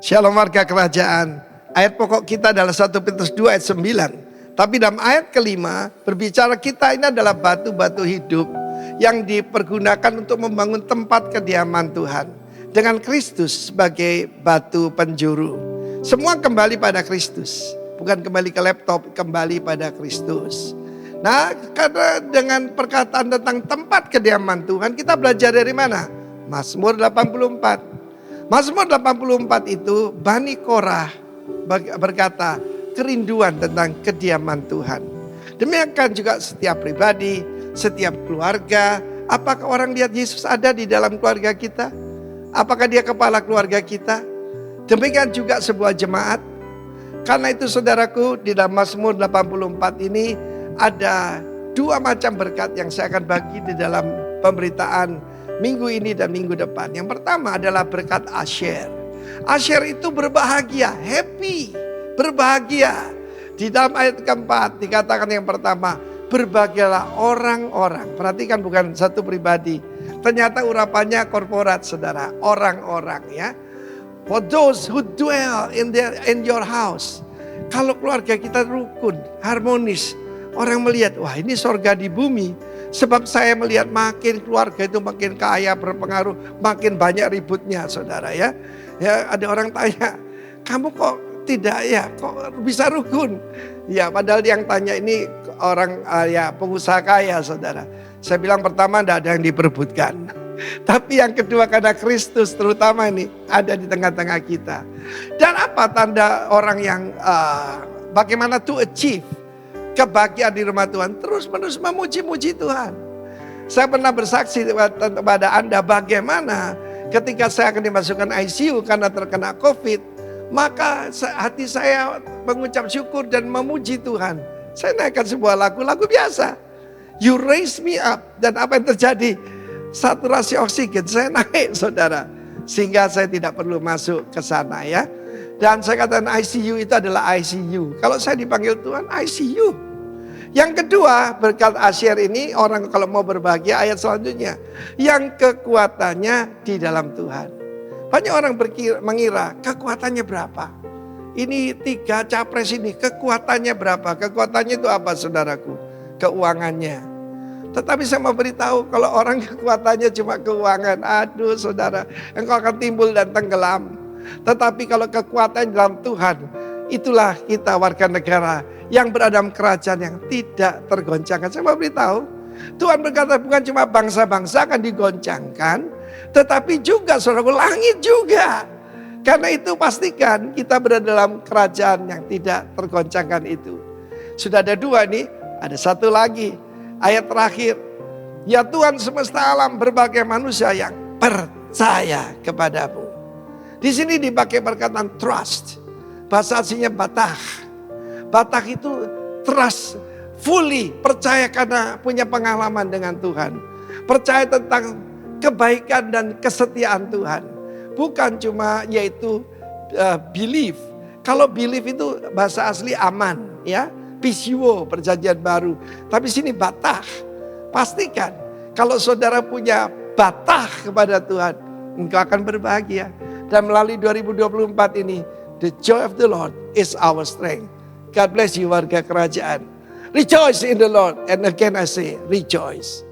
Shalom warga kerajaan. Ayat pokok kita adalah 1 Petrus 2 ayat 9. Tapi dalam ayat kelima berbicara kita ini adalah batu-batu hidup yang dipergunakan untuk membangun tempat kediaman Tuhan. Dengan Kristus sebagai batu penjuru. Semua kembali pada Kristus. Bukan kembali ke laptop, kembali pada Kristus. Nah, karena dengan perkataan tentang tempat kediaman Tuhan, kita belajar dari mana? Mazmur 84. Mazmur 84 itu Bani Korah berkata kerinduan tentang kediaman Tuhan. Demikian juga setiap pribadi, setiap keluarga. Apakah orang lihat Yesus ada di dalam keluarga kita? Apakah dia kepala keluarga kita? Demikian juga sebuah jemaat. Karena itu saudaraku, di dalam Mazmur 84 ini ada dua macam berkat yang saya akan bagi di dalam pemberitaan minggu ini dan minggu depan. Yang pertama adalah berkat Asher. Asher itu berbahagia, happy, berbahagia. Di dalam ayat keempat dikatakan yang pertama, berbahagialah orang-orang. Perhatikan bukan satu pribadi. Ternyata urapannya korporat, saudara, orang-orang ya. For those who dwell in your house. Kalau keluarga kita rukun, harmonis, orang melihat, wah ini sorga di bumi. Sebab saya melihat makin keluarga itu makin kaya, berpengaruh, makin banyak ributnya saudara ya. Ya ada orang tanya, kamu kok tidak ya, kok bisa rukun? Ya padahal yang tanya ini orang ya pengusaha kaya saudara. Saya bilang pertama tidak ada yang diperebutkan. Tapi yang kedua karena Kristus terutama ini ada di tengah-tengah kita. Dan apa tanda orang yang bagaimana to achieve kebahagiaan di rumah Tuhan, terus menerus memuji-muji Tuhan. Saya pernah bersaksi kepada Anda bagaimana ketika saya akan dimasukkan ICU karena terkena COVID, maka hati saya mengucap syukur dan memuji Tuhan. Saya naikkan sebuah lagu biasa. You raise me up. Dan apa yang terjadi? Saturasi oksigen saya naik saudara. Sehingga saya tidak perlu masuk ke sana ya. Dan saya katakan ICU itu adalah ICU. Kalau saya dipanggil Tuhan, ICU. Yang kedua, berkat Asher ini orang kalau mau berbahagia ayat selanjutnya. Yang kekuatannya di dalam Tuhan. Banyak orang mengira kekuatannya berapa. Ini 3 capres ini kekuatannya berapa. Kekuatannya itu apa saudaraku? Keuangannya. Tetapi saya mau beritahu kalau orang kekuatannya cuma keuangan. Aduh saudara, engkau akan timbul dan tenggelam. Tetapi kalau kekuatan dalam Tuhan, itulah kita warga negara yang berada dalam kerajaan yang tidak tergoncangkan. Saya mau beritahu, Tuhan berkata bukan cuma bangsa-bangsa akan digoncangkan, tetapi juga saudaraku langit juga. Karena itu pastikan kita berada dalam kerajaan yang tidak tergoncangkan itu. Sudah ada 2 nih, ada satu lagi. Ayat terakhir, ya Tuhan semesta alam berbagai manusia yang percaya kepadamu. Di sini dipakai perkataan trust. Bahasa aslinya batah. Batah itu trust, fully percaya karena punya pengalaman dengan Tuhan. Percaya tentang kebaikan dan kesetiaan Tuhan. Bukan cuma yaitu belief. Kalau belief itu bahasa asli aman ya. Pisio perjanjian baru. Tapi sini batah. Pastikan kalau saudara punya batah kepada Tuhan, engkau akan berbahagia. Dan melalui 2024 ini, the joy of the Lord is our strength. God bless you warga kerajaan. Rejoice in the Lord. And again I say, rejoice.